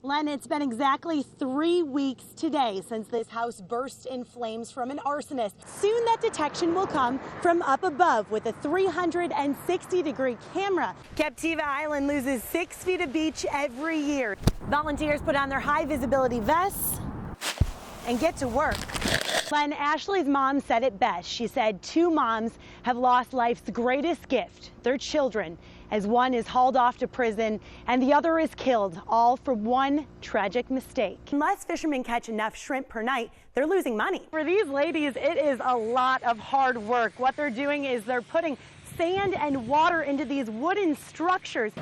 Len, it's been exactly 3 weeks today since this house burst in flames from an arsonist. Soon that detection will come from up above with a 360-degree camera. Captiva Island loses 6 feet of beach every year. Volunteers put on their high visibility vests and get to work. Len, Ashley's mom said it best. She said 2 moms have lost life's greatest gift, their children, as one is hauled off to prison and the other is killed, all for one tragic mistake. Unless fishermen catch enough shrimp per night, they're losing money. For these ladies, it is a lot of hard work. What they're doing is they're putting sand and water into these wooden structures.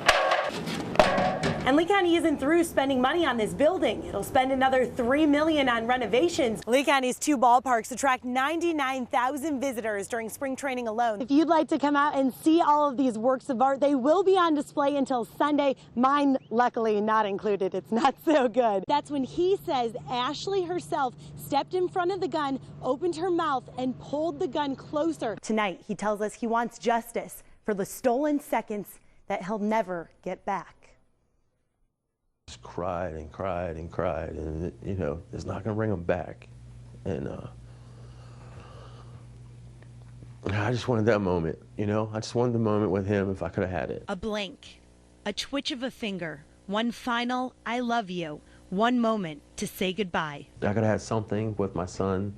And Lee County isn't through spending money on this building. It'll spend another $3 million on renovations. Lee County's 2 ballparks attract 99,000 visitors during spring training alone. If you'd like to come out and see all of these works of art, they will be on display until Sunday. Mine, luckily, not included. It's not so good. That's when he says Ashley herself stepped in front of the gun, opened her mouth, and pulled the gun closer. Tonight, he tells us he wants justice for the stolen seconds that he'll never get back. Just cried and cried and cried, and you know, it's not gonna bring him back. And I just wanted that moment, you know? I just wanted the moment with him if I could have had it. A blink, a twitch of a finger, one final I love you, one moment to say goodbye. I could have had something with my son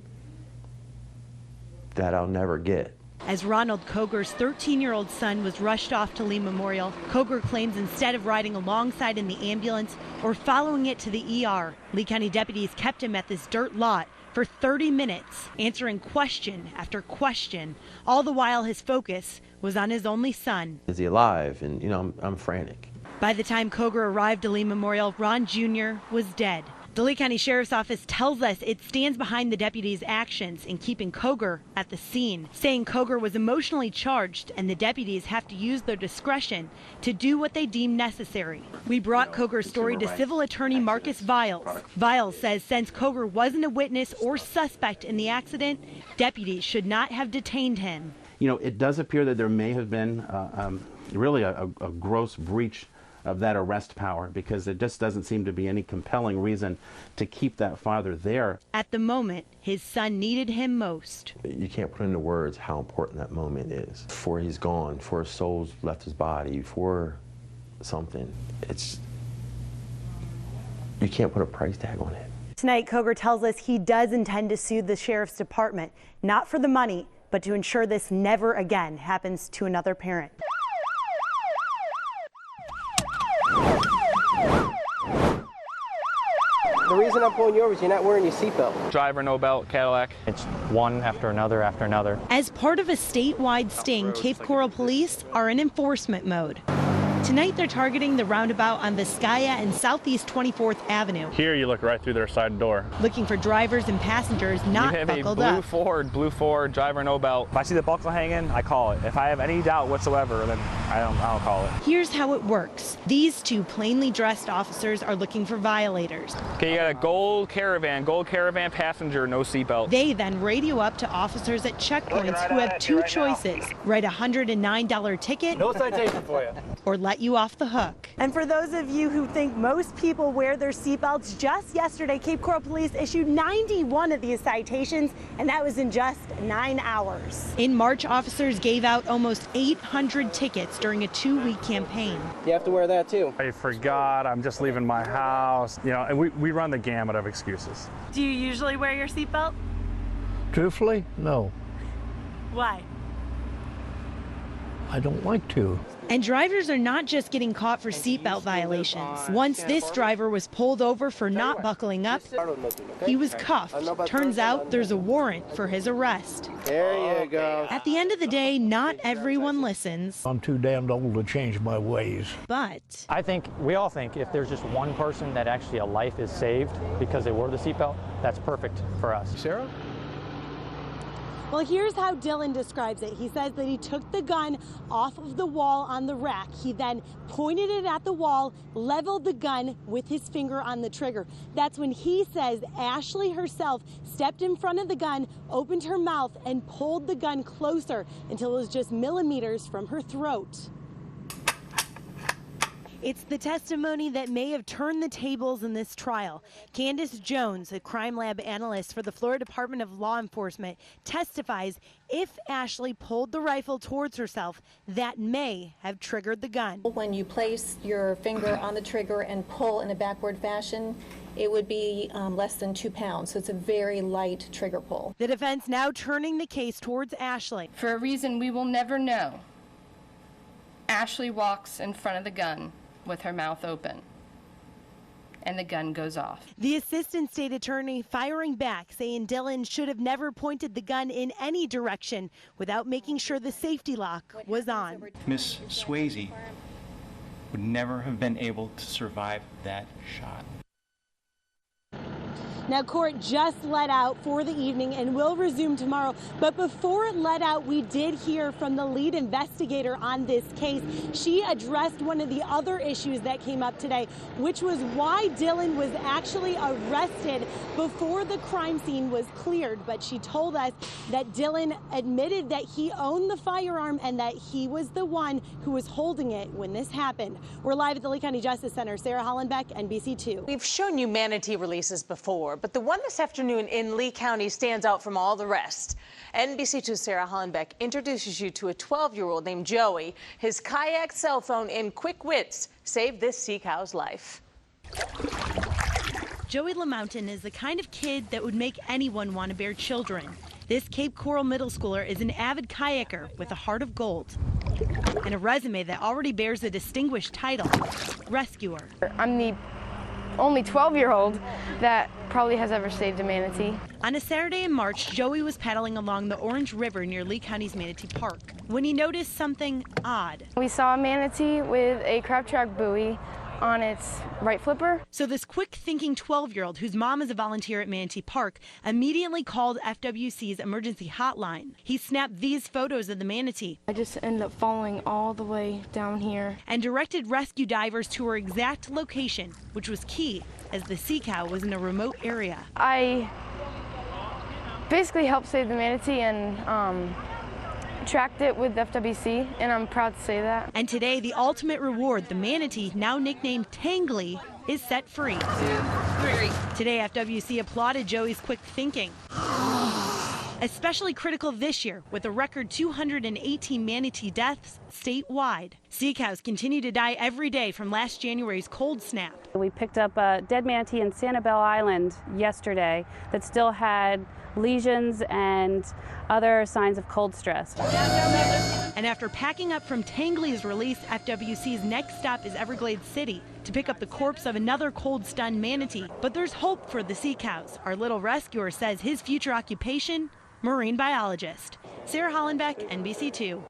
that I'll never get. As Ronald Coger's 13-year-old son was rushed off to Lee Memorial, Coger claims instead of riding alongside in the ambulance or following it to the ER, Lee County deputies kept him at this dirt lot for 30 minutes, answering question after question. All the while his focus was on his only son. Is he alive? And you know, I'm frantic. By the time Coger arrived to Lee Memorial, Ron Jr. was dead. The Lee County Sheriff's Office tells us it stands behind the deputies' actions in keeping Coger at the scene, saying Coger was emotionally charged and the deputies have to use their discretion to do what they deem necessary. We brought Coger's story to civil attorney Marcus Viles. Viles says since Coger wasn't a witness or suspect in the accident, deputies should not have detained him. You know, it does appear that there may have been really a gross breach of that arrest power, because there just doesn't seem to be any compelling reason to keep that father there. At the moment, his son needed him most. You can't put into words how important that moment is. Before he's gone, before his soul's left his body, before something, you can't put a price tag on it. Tonight, Coger tells us he does intend to sue the sheriff's department, not for the money, but to ensure this never again happens to another parent. The reason I'm pulling you over is you're not wearing your seatbelt. Driver no belt, Cadillac. It's one after another after another. As part of a statewide sting, Cape Coral Police are in enforcement mode. Tonight they're targeting the roundabout on Vizcaya and Southeast 24th Avenue. Here you look right through their side door. Looking for drivers and passengers not buckled You have up. a blue Ford, driver no belt. If I see the buckle hanging, I call it. If I have any doubt whatsoever, then I don't call it. Here's how it works. These 2 plainly dressed officers are looking for violators. Okay, you got a gold caravan passenger, no seatbelt. They then radio up to officers at checkpoints who have 2 choices. Write a $109 ticket. No citation for you. Or let you off the hook. And for those of you who think most people wear their seatbelts, just yesterday, Cape Coral Police issued 91 of these citations, and that was in just 9 hours. In March, officers gave out almost 800 tickets during a 2-week campaign. You have to wear that too. I forgot, I'm just leaving my house. You know, and we run the gamut of excuses. Do you usually wear your seatbelt? Truthfully, no. Why? I don't like to. And drivers are not just getting caught for seatbelt violations. Once this driver was pulled over for not buckling up, he was cuffed. Turns out there's a warrant for his arrest. There you go. At the end of the day, not everyone listens. I'm too damned old to change my ways. But I think, we all think, if there's just one person that actually a life is saved because they wore the seatbelt, that's perfect for us. Sarah? Well, here's how Dylan describes it. He says that he took the gun off of the wall on the rack. He then pointed it at the wall, leveled the gun with his finger on the trigger. That's when he says Ashley herself stepped in front of the gun, opened her mouth, and pulled the gun closer until it was just millimeters from her throat. It's the testimony that may have turned the tables in this trial. Candace Jones, a crime lab analyst for the Florida Department of Law Enforcement, testifies if Ashley pulled the rifle towards herself, that may have triggered the gun. When you place your finger on the trigger and pull in a backward fashion, it would be less than 2 pounds, so it's a very light trigger pull. The defense now turning the case towards Ashley. For a reason we will never know, Ashley walks in front of the gun with her mouth open, and the gun goes off. The assistant state attorney firing back, saying Dylan should have never pointed the gun in any direction without making sure the safety lock was on. Miss Swayze would never have been able to survive that shot. Now, court just let out for the evening and will resume tomorrow. But before it let out, we did hear from the lead investigator on this case. She addressed one of the other issues that came up today, which was why Dylan was actually arrested before the crime scene was cleared. But she told us that Dylan admitted that he owned the firearm and that he was the one who was holding it when this happened. We're live at the Lee County Justice Center. Sarah Hollenbeck, NBC2. We've shown you manatee releases before, but the one this afternoon in Lee County stands out from all the rest. NBC2's Sarah Hollenbeck introduces you to a 12-year-old named Joey. His kayak, cell phone, and quick wits saved this sea cow's life. Joey LaMountain is the kind of kid that would make anyone want to bear children. This Cape Coral middle schooler is an avid kayaker with a heart of gold and a resume that already bears a distinguished title, rescuer. I'm the only 12-year-old that probably has ever saved a manatee. On a Saturday in March, Joey was paddling along the Orange River near Lee County's Manatee Park when he noticed something odd. We saw a manatee with a crab track buoy on its right flipper. So this quick-thinking 12-year-old, whose mom is a volunteer at Manatee Park, immediately called FWC's emergency hotline. He snapped these photos of the manatee. I just ended up following all the way down here And directed rescue divers to her exact location, which was key, as the sea cow was in a remote area. I basically helped save the manatee and tracked it with FWC, and I'm proud to say that. And today, the ultimate reward, the manatee, now nicknamed Tangly, is set free. 2, 3. Today, FWC applauded Joey's quick thinking. Especially critical this year, with a record 218 manatee deaths statewide. Sea cows continue to die every day from last January's cold snap. We picked up a dead manatee in Sanibel Island yesterday that still had lesions and other signs of cold stress. And after packing up from Tangly's release, FWC's next stop is Everglades City to pick up the corpse of another cold-stunned manatee. But there's hope for the sea cows. Our little rescuer says his future occupation, marine biologist. Sarah Hollenbeck, NBC2.